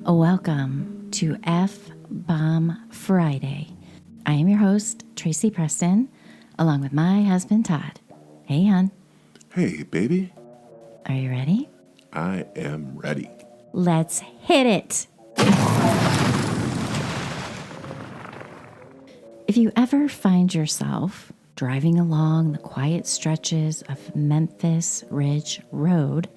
Welcome to F-Bomb Friday. I am your host, Tracy Preston, along with my husband, Todd. Hey, hon. Hey, baby. Are you ready? I am ready. Let's hit it. If you ever find yourself driving along the quiet stretches of Memphis Ridge Road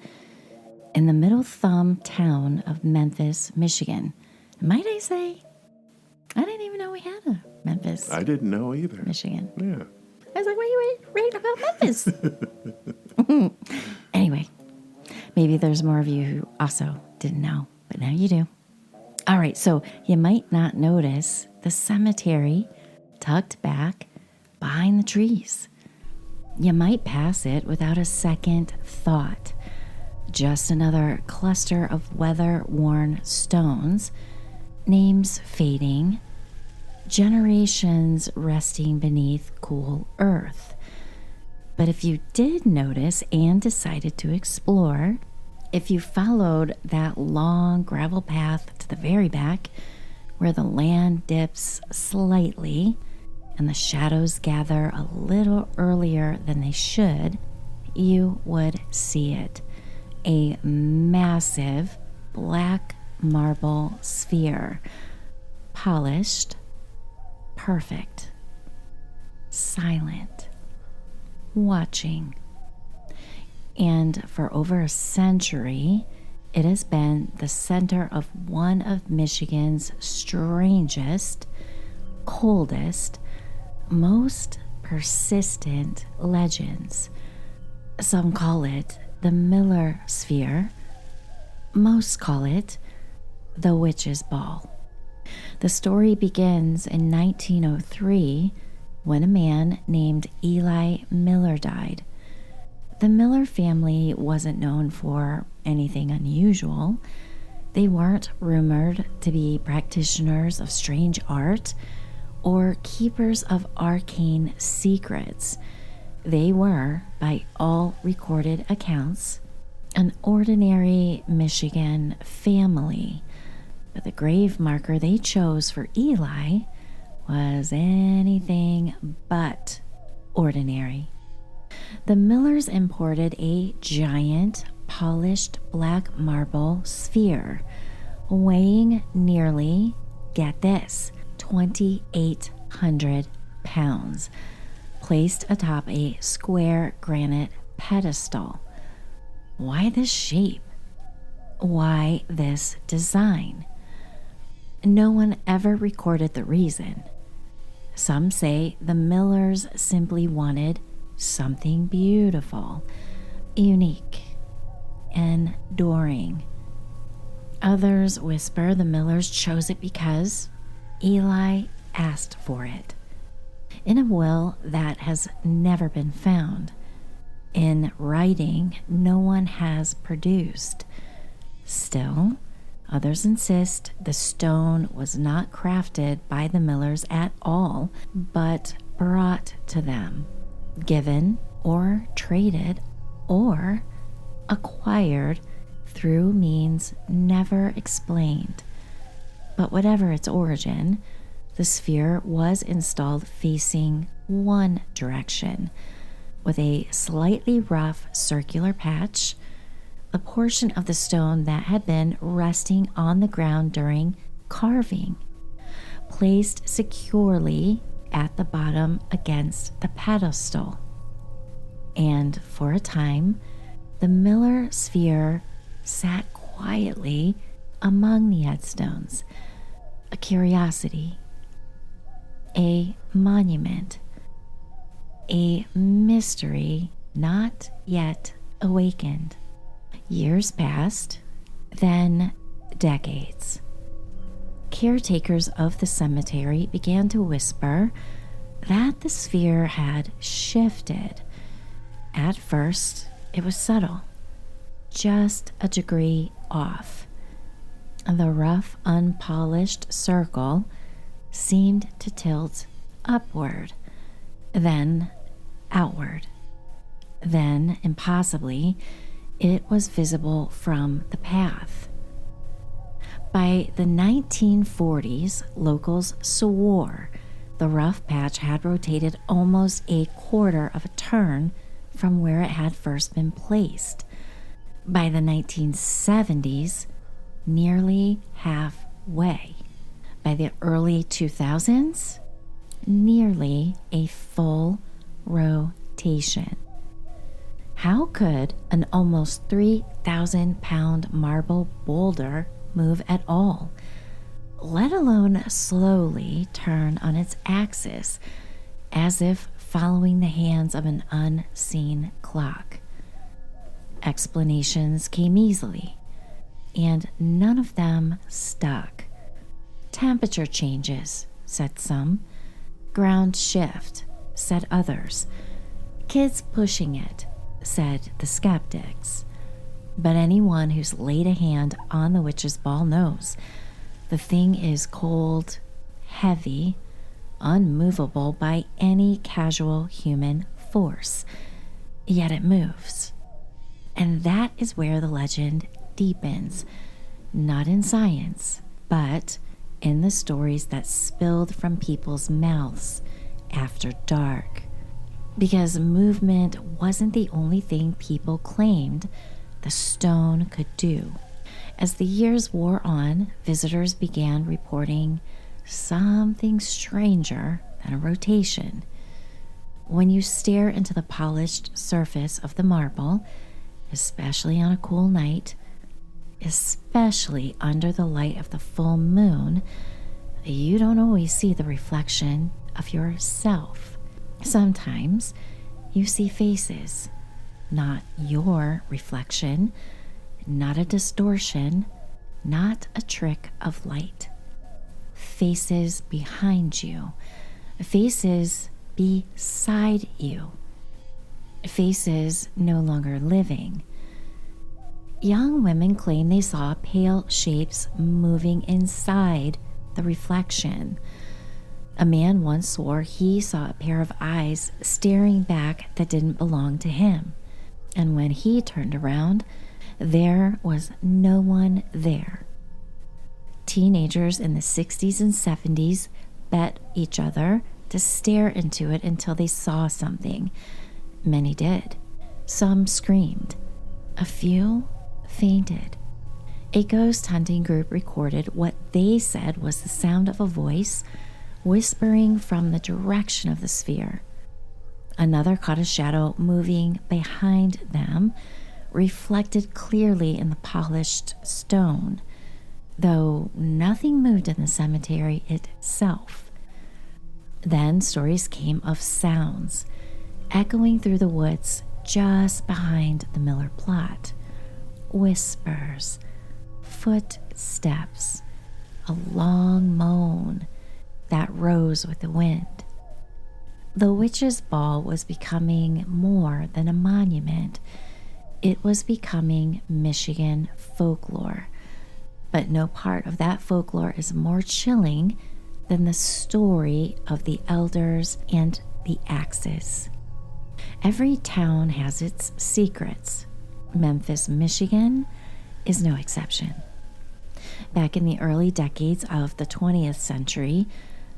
in the middle thumb town of Memphis, Michigan, might I say, I didn't even know we had a Memphis. I didn't know either. Michigan. Yeah. I was like, why are you reading about Memphis? Anyway, maybe there's more of you who also didn't know, but now you do. All right, so you might not notice the cemetery tucked back behind the trees. You might pass it without a second thought. Just another cluster of weather-worn stones, names fading, generations resting beneath cool earth. But if you did notice and decided to explore, if you followed that long gravel path to the very back, where the land dips slightly and the shadows gather a little earlier than they should, you would see it. A massive black marble sphere, polished, perfect, silent, watching. And for over a century, it has been the center of one of Michigan's strangest, coldest, most persistent legends. Some call it the Miller Sphere. Most call it the Witch's Ball. The story begins in 1903 when a man named Eli Miller died. The Miller family wasn't known for anything unusual. They weren't rumored to be practitioners of strange art or keepers of arcane secrets. They were, by all recorded accounts, an ordinary Michigan family. But the grave marker they chose for Eli was anything but ordinary. The Millers imported a giant, polished black marble sphere, weighing nearly, get this, 2,800 pounds, placed atop a square granite pedestal. Why this shape? Why this design? No one ever recorded the reason. Some say the Millers simply wanted something beautiful, unique, enduring. Others whisper the Millers chose it because Eli asked for it. In a will that has never been found. In writing no one has produced. Still, others insist the stone was not crafted by the Millers at all, but brought to them, given or traded or acquired through means never explained. But whatever its origin, the sphere was installed facing one direction, with a slightly rough circular patch, a portion of the stone that had been resting on the ground during carving, placed securely at the bottom against the pedestal. And for a time, the Miller sphere sat quietly among the headstones, a curiosity, a monument, a mystery not yet awakened. Years passed, then decades. Caretakers of the cemetery began to whisper that the sphere had shifted. At first, it was subtle, just a degree off. The rough, unpolished circle seemed to tilt upward, then outward. Then, impossibly, it was visible from the path. By the 1940s, locals swore the rough patch had rotated almost a quarter of a turn from where it had first been placed. By the 1970s, nearly halfway. By the early 2000s, nearly a full rotation. How could an almost 3,000-pound marble boulder move at all, let alone slowly turn on its axis, as if following the hands of an unseen clock? Explanations came easily, and none of them stuck. Temperature changes, said some. Ground shift, said others. Kids pushing it, said the skeptics. But anyone who's laid a hand on the witch's ball knows the thing is cold, heavy, unmovable by any casual human force. Yet it moves. And that is where the legend deepens, not in science, but in the stories that spilled from people's mouths after dark. Because movement wasn't the only thing people claimed the stone could do. As the years wore on, visitors began reporting something stranger than a rotation. When you stare into the polished surface of the marble, especially on a cool night, especially under the light of the full moon, you don't always see the reflection of yourself. Sometimes you see faces, not your reflection, not a distortion, not a trick of light. Faces behind you, faces beside you, faces no longer living. Young women claim they saw pale shapes moving inside the reflection. A man once swore he saw a pair of eyes staring back that didn't belong to him. And when he turned around, there was no one there. Teenagers in the 60s and 70s bet each other to stare into it until they saw something. Many did. Some screamed. A few fainted. A ghost hunting group recorded what they said was the sound of a voice whispering from the direction of the sphere. Another caught a shadow moving behind them, reflected clearly in the polished stone, though nothing moved in the cemetery itself. Then stories came of sounds echoing through the woods just behind the Miller plot. Whispers, footsteps, a long moan that rose with the wind. The witch's ball was becoming more than a monument. It was becoming Michigan folklore. But no part of that folklore is more chilling than the story of the elders and the axes. Every town has its secrets. Memphis, Michigan is no exception. Back in the early decades of the 20th century,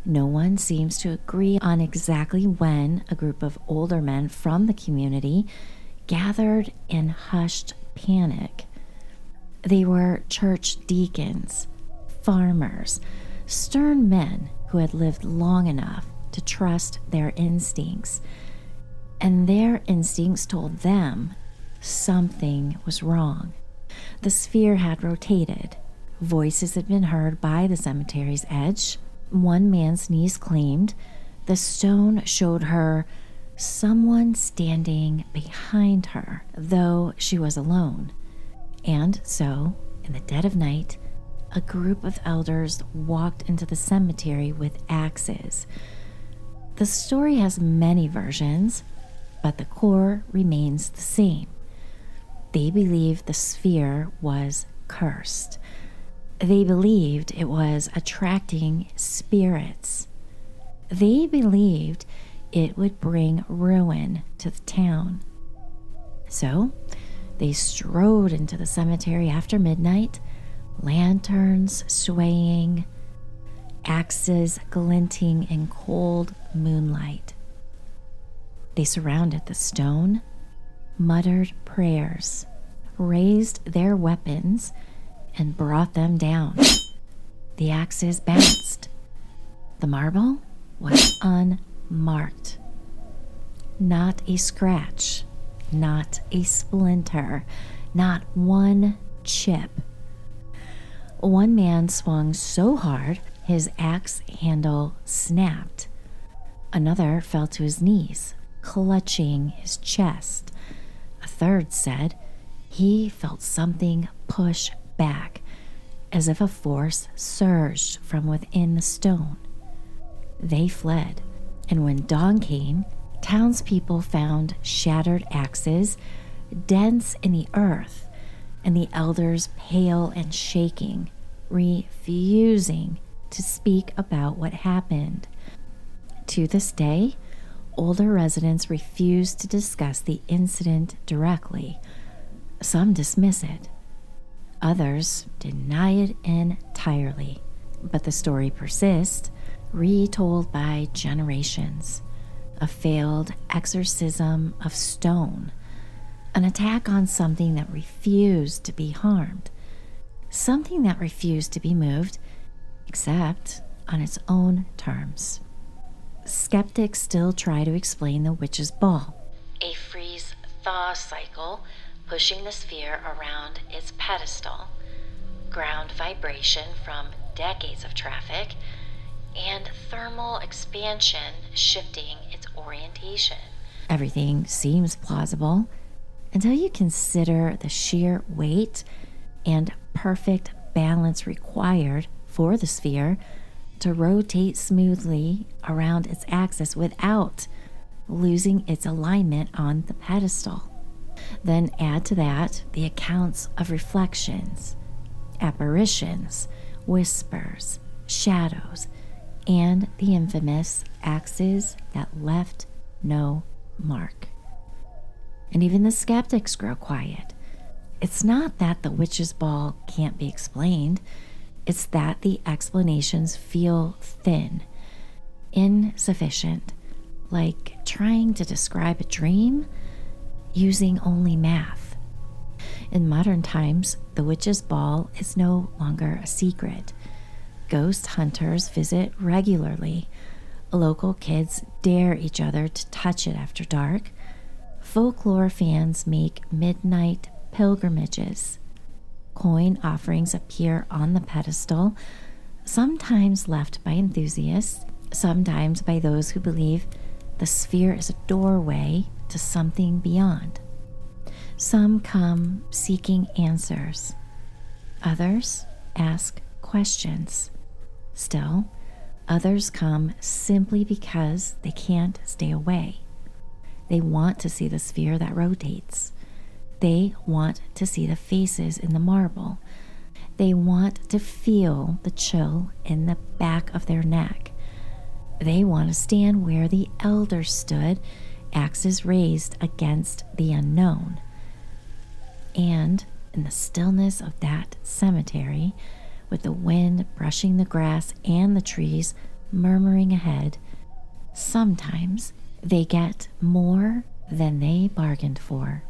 no one seems to agree on exactly when a group of older men from the community gathered in hushed panic. They were church deacons, farmers, stern men who had lived long enough to trust their instincts. And their instincts told them something was wrong. The sphere had rotated. Voices had been heard by the cemetery's edge. One man's niece claimed the stone showed her someone standing behind her, though she was alone. And so, in the dead of night, a group of elders walked into the cemetery with axes. The story has many versions, but the core remains the same. They believed the sphere was cursed. They believed it was attracting spirits. They believed it would bring ruin to the town. So, they strode into the cemetery after midnight, lanterns swaying, axes glinting in cold moonlight. They surrounded the stone, muttered prayers, raised their weapons, and brought them down. The axes bounced. The marble was unmarked. Not a scratch, not a splinter, not one chip. One man swung so hard his axe handle snapped. Another fell to his knees, clutching his chest. A third said he felt something push back, as if a force surged from within the stone. They fled, and when dawn came, townspeople found shattered axes, dents in the earth, and the elders pale and shaking, refusing to speak about what happened. To this day, older residents refuse to discuss the incident directly. Some dismiss it. Others deny it entirely. But the story persists, retold by generations. A failed exorcism of stone. An attack on something that refused to be harmed. Something that refused to be moved, except on its own terms. Skeptics still try to explain the witch's ball, a freeze-thaw cycle pushing the sphere around its pedestal, ground vibration from decades of traffic, and thermal expansion shifting its orientation. Everything seems plausible until you consider the sheer weight and perfect balance required for the sphere to rotate smoothly around its axis without losing its alignment on the pedestal. Then add to that the accounts of reflections, apparitions, whispers, shadows, and the infamous axes that left no mark. And even the skeptics grow quiet. It's not that the witch's ball can't be explained. It's that the explanations feel thin, insufficient, like trying to describe a dream using only math. In modern times, the witch's ball is no longer a secret. Ghost hunters visit regularly. Local kids dare each other to touch it after dark. Folklore fans make midnight pilgrimages. Coin offerings appear on the pedestal, sometimes left by enthusiasts, sometimes by those who believe the sphere is a doorway to something beyond. Some come seeking answers. Others ask questions. Still, others come simply because they can't stay away. They want to see the sphere that rotates. They want to see the faces in the marble. They want to feel the chill in the back of their neck. They want to stand where the elders stood, axes raised against the unknown. And in the stillness of that cemetery, with the wind brushing the grass and the trees murmuring ahead, sometimes they get more than they bargained for.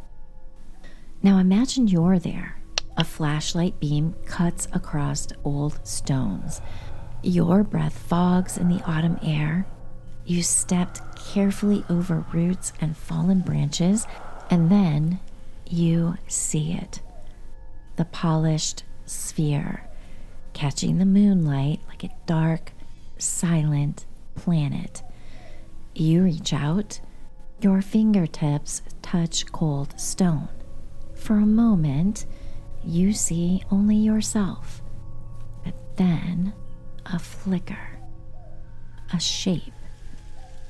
Now imagine you're there. A flashlight beam cuts across old stones. Your breath fogs in the autumn air. You stepped carefully over roots and fallen branches, and then you see it. The polished sphere, catching the moonlight like a dark, silent planet. You reach out. Your fingertips touch cold stone. For a moment, you see only yourself, but then a flicker, a shape,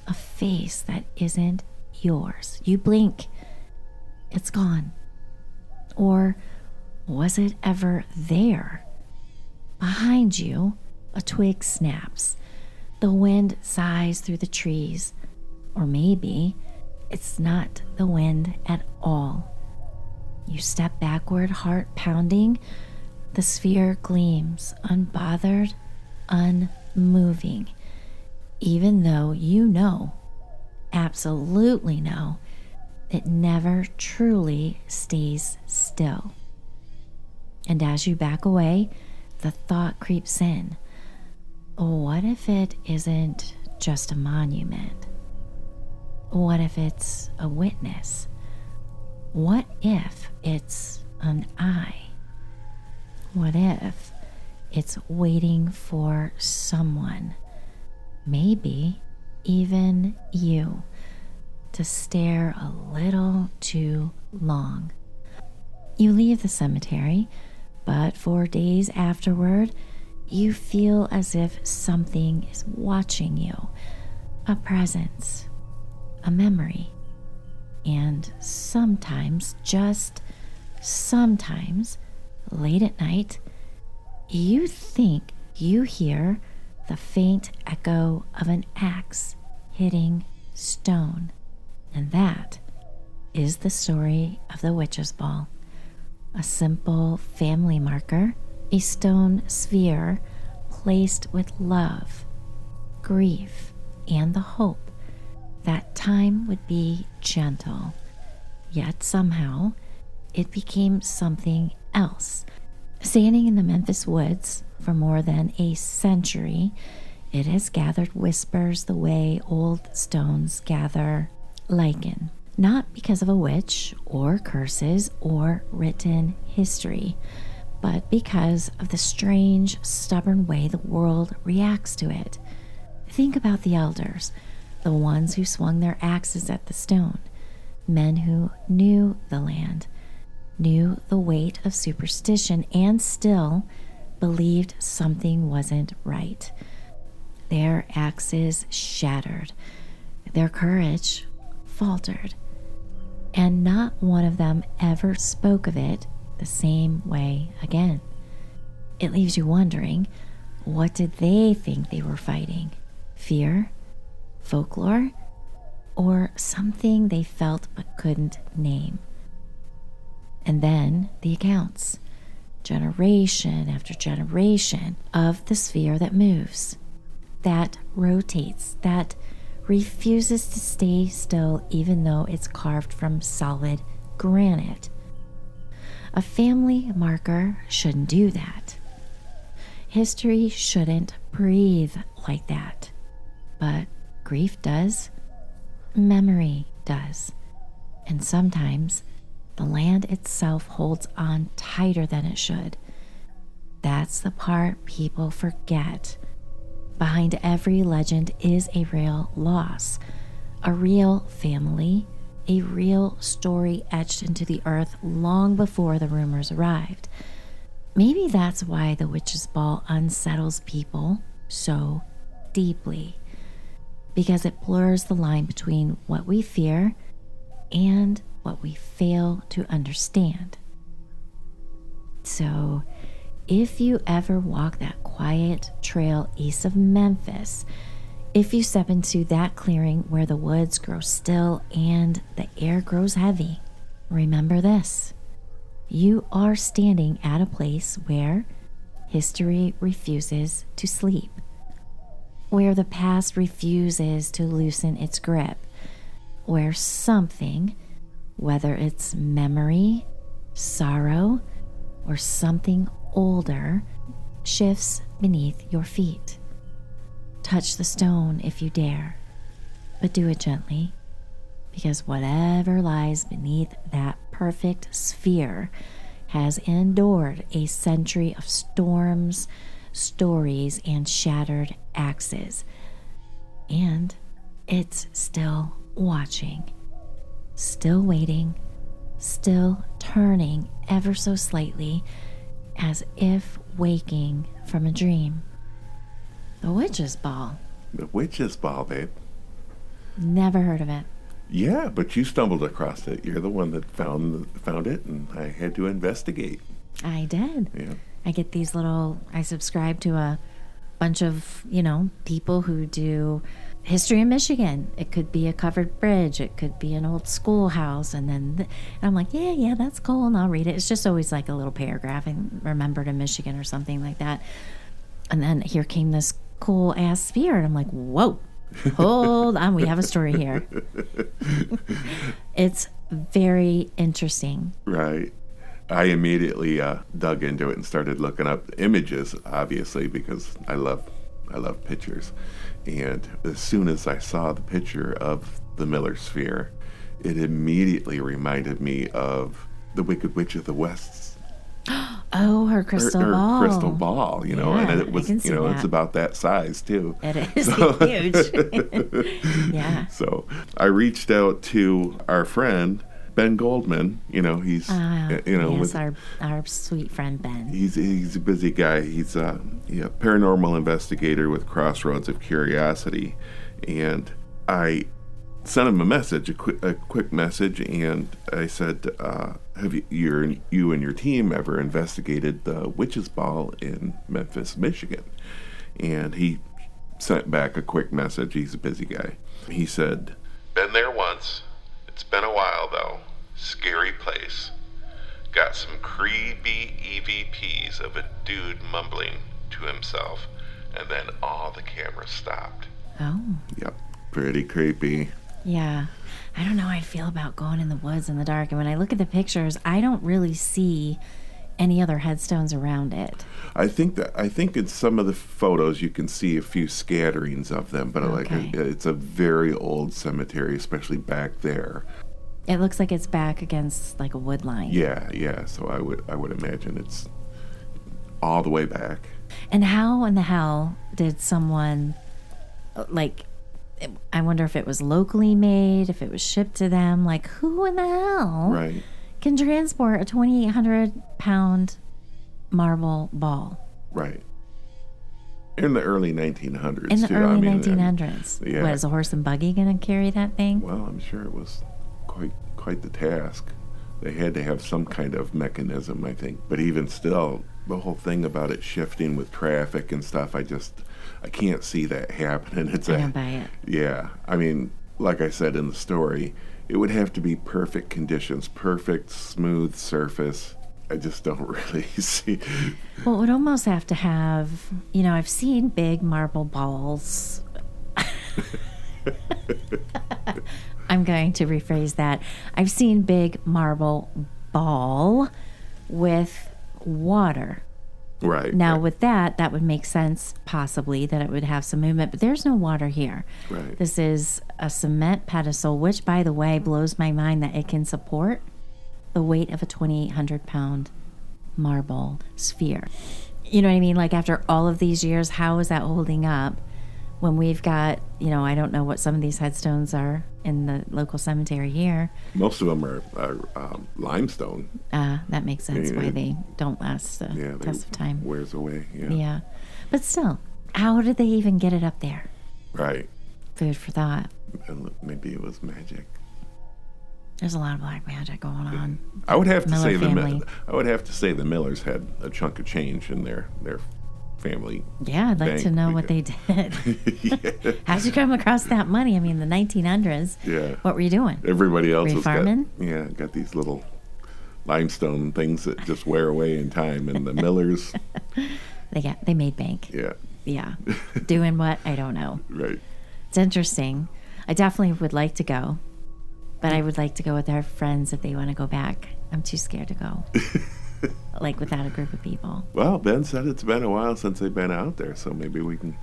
a face that isn't yours. You blink, it's gone. Or was it ever there? Behind you, a twig snaps. The wind sighs through the trees. Or maybe it's not the wind at all. You step backward, heart pounding. The sphere gleams, unbothered, unmoving, even though you know, absolutely know, it never truly stays still. And as you back away, the thought creeps in. What if it isn't just a monument? What if it's a witness? What if it's an eye? What if it's waiting for someone, maybe even you, to stare a little too long? You leave the cemetery, but for days afterward, you feel as if something is watching you, a presence, a memory, and sometimes, just sometimes, late at night, you think you hear the faint echo of an axe hitting stone. And that is the story of the Witch's Ball. A simple family marker, a stone sphere placed with love, grief, and the hope that time would be gentle. Yet somehow it became something else. Standing in the Memphis woods for more than a century, it has gathered whispers the way old stones gather lichen. Not because of a witch or curses or written history, but because of the strange, stubborn way the world reacts to it. Think about the elders, the ones who swung their axes at the stone, men who knew the land, knew the weight of superstition, and still believed something wasn't right. Their axes shattered, their courage faltered, and not one of them ever spoke of it the same way again. It leaves you wondering, what did they think they were fighting? Fear? Folklore? Or something they felt but couldn't name? And then the accounts, generation after generation, of the sphere that moves, that rotates, that refuses to stay still even though it's carved from solid granite. A family marker shouldn't do that. History shouldn't breathe like that. But grief does. Memory does. And sometimes the land itself holds on tighter than it should. That's the part people forget. Behind every legend is a real loss, a real family, a real story etched into the earth long before the rumors arrived. Maybe that's why the Witch's Ball unsettles people so deeply, because it blurs the line between what we fear and what we fail to understand. So, if you ever walk that quiet trail east of Memphis, if you step into that clearing where the woods grow still and the air grows heavy, remember this: you are standing at a place where history refuses to sleep, where the past refuses to loosen its grip, where something, whether it's memory, sorrow, or something older, shifts beneath your feet. Touch the stone if you dare, but do it gently, because whatever lies beneath that perfect sphere has endured a century of storms, stories, and shattered axes. And it's still watching, still waiting, still turning ever so slightly, as if waking from a dream. The Witch's Ball. The Witch's Ball, babe. Never heard of it. Yeah, but you stumbled across it. You're the one that found it, and I had to investigate. I did. Yeah. I get these I subscribe to a bunch of, people who do history of Michigan. It could be a covered bridge. It could be an old schoolhouse. And then and I'm like, yeah, that's cool. And I'll read it. It's just always like a little paragraph and remembered in Michigan or something like that. And then here came this cool ass sphere. And I'm like, whoa, hold on. We have a story here. It's very interesting. Right. I immediately dug into it and started looking up images, obviously, because I love pictures. And as soon as I saw the picture of the Miller Sphere, it immediately reminded me of the Wicked Witch of the West's. Oh, her crystal ball. Crystal ball, you know, Yeah, and it was, I can see you know, that. it's about that size too. It is huge. Yeah. So I reached out to our friend Ben Goldman. You know, he's yes, our sweet friend Ben. He's a busy guy. He's a paranormal investigator with Crossroads of Curiosity, and I sent him a message, a quick message, and I said, "Have you and your team ever investigated the Witch's Ball in Memphis, Michigan?" And he sent back a quick message. He's a busy guy. He said, "Been there once. It's been a while though. Scary place. Got some creepy EVPs of a dude mumbling to himself, and then all the cameras stopped." Oh. Yep, pretty creepy. Yeah. I don't know how I'd feel about going in the woods in the dark. And when I look at the pictures, I don't really see any other headstones around it. I think in some of the photos you can see a few scatterings of them, but Okay. it's a very old cemetery, especially back there. It looks like it's back against like a wood line. Yeah. So I would imagine it's all the way back. And how in the hell did someone, like, I wonder if it was locally made, if it was shipped to them. Like, who in the hell Right. can transport a 2,800-pound marble ball? Right. In the early 1900s. In the too. early I mean, 1900s. yeah. What, is a horse and buggy going to carry that thing? Well, I'm sure it was quite the task. They had to have some kind of mechanism, I think. But even still, the whole thing about it shifting with traffic and stuff, I can't see that happening. I don't buy it. Yeah. I mean, like I said in the story, it would have to be perfect conditions, perfect smooth surface. I just don't really see. Well, it would almost have to have, I've seen big marble balls. I'm going to rephrase that. I've seen big marble ball with water. Right. Now, right. with that would make sense, possibly, that it would have some movement, but there's no water here. Right. This is a cement pedestal, which, by the way, blows my mind that it can support the weight of a 2,800-pound marble sphere. You know what I mean? Like, after all of these years, how is that holding up when we've got, I don't know what some of these headstones are in the local cemetery here. Most of them are limestone. That makes sense Yeah. why they don't last the Yeah, test of time. wears away. Yeah. Yeah. But still, how did they even get it up there? Right. Food for thought. And maybe it was magic. There's a lot of black magic going on. I would have to Miller say family. the Millers had a chunk of change in their family. Yeah, I'd like bank to know what they because- did. Yeah. How'd you come across that money? I mean, the 1900s. Yeah. What were you doing? Everybody else has Farming? got these little limestone things that just wear away in time, and the Millers, They made bank. yeah, Yeah. Doing what? I don't know. right. It's interesting. I definitely would like to go, but I would like to go with our friends if they want to go back. I'm too scared to go. Like without a group of people. Well, Ben said it's been a while since they've been out there, so maybe we can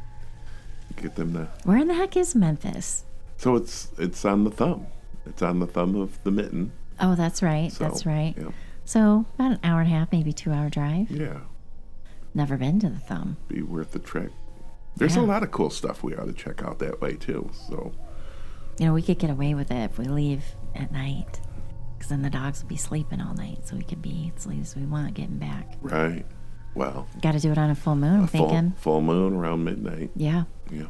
get them to. Where in the heck is Memphis? So it's on the thumb. It's on the thumb of the mitten. Oh, that's right. So, That's right. Yeah. So about an hour and a half, maybe 2 hour drive. Yeah. Never been to the thumb. Be worth the trek. There's Yeah. a lot of cool stuff we ought to check out that way too. So We could get away with it if we leave at night. Because then the dogs will be sleeping all night. So we could be as late as we want getting back. right. Well, Got to do it on a full moon, I'm thinking. full moon around midnight. Yeah. Yeah.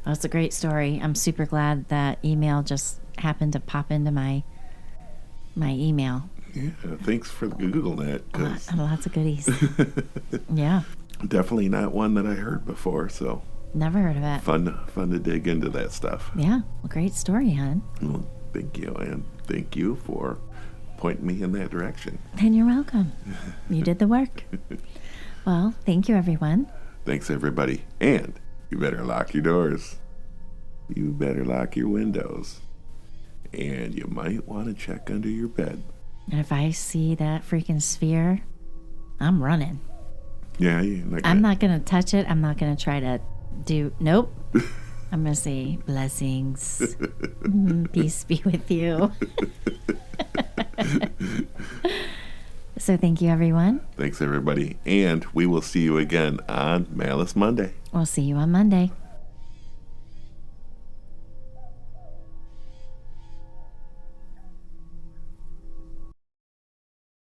That's a great story. I'm super glad that email just happened to pop into my email. Yeah. Thanks for Googling that, because Lots of goodies. Yeah. definitely not one that I heard before. So Never heard of it. Fun to dig into that stuff. Yeah. Well, great story, hon. Well, thank you, and thank you for pointing me in that direction. And you're welcome. You did the work. Well, thank you, everyone. Thanks, everybody. And you better lock your doors. You better lock your windows. And you might want to check under your bed. And if I see that freaking sphere, I'm running. Yeah, I'm not going to touch it. I'm not going to try to do... Nope. I'm going to say blessings. Peace be with you. So thank you, everyone. Thanks, everybody. And we will see you again on Malice Monday. We'll see you on Monday.